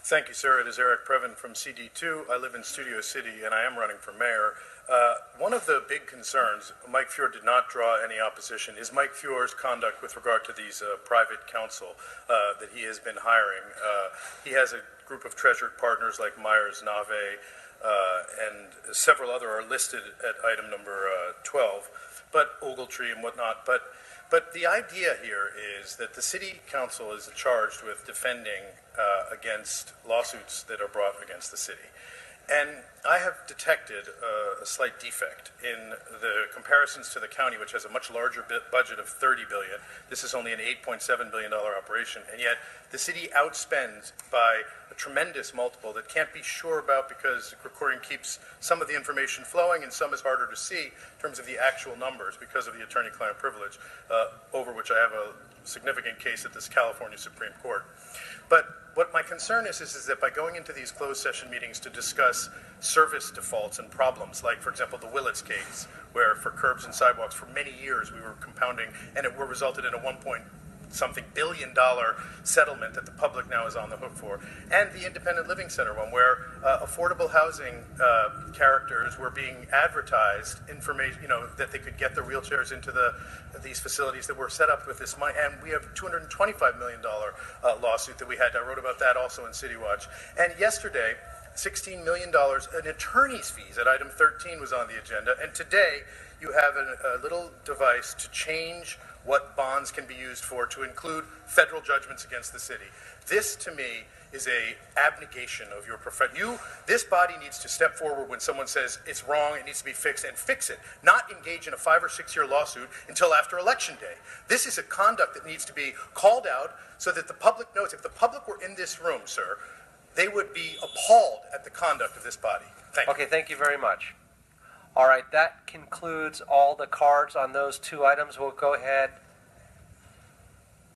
Thank you, sir. It is Eric Previn from CD2. I live in Studio City, and I am running for mayor. One of the big concerns, Mike Feuer did not draw any opposition, is Mike Feuer's conduct with regard to these private counsel that he has been hiring. He has a group of treasured partners like Myers Nave, and several other are listed at item number 12, but Ogletree and whatnot. But the idea here is that the city council is charged with defending against lawsuits that are brought against the city. And I have detected a slight defect in the comparisons to the county, which has a much larger budget of $30 billion. This is only an $8.7 billion operation, and yet the city outspends by a tremendous multiple that can't be sure about because recording keeps some of the information flowing and some is harder to see in terms of the actual numbers because of the attorney-client privilege, over which I have a significant case at this California Supreme Court. But what my concern is that by going into these closed session meetings to discuss service defaults and problems, like, for example, the Willits case, where for curbs and sidewalks for many years we were compounding, and it resulted in a $1.something billion settlement that the public now is on the hook for, and the Independent Living Center one, where affordable housing characters were being advertised information, that they could get their wheelchairs into these facilities that were set up with this money, and we have a $225 million lawsuit that we had. I wrote about that also in City Watch. And yesterday, $16 million in attorney's fees at item 13 was on the agenda, and today you have a little device to change what bonds can be used for to include federal judgments against the city. This, to me, is a abnegation of your profession. This body needs to step forward when someone says it's wrong, it needs to be fixed, and fix it, not engage in a 5 or 6 year lawsuit until after Election Day. This is a conduct that needs to be called out so that the public knows. If the public were in this room, sir, they would be appalled at the conduct of this body. Thank you. Okay, thank you very much. All right, that concludes all the cards on those two items. We'll go ahead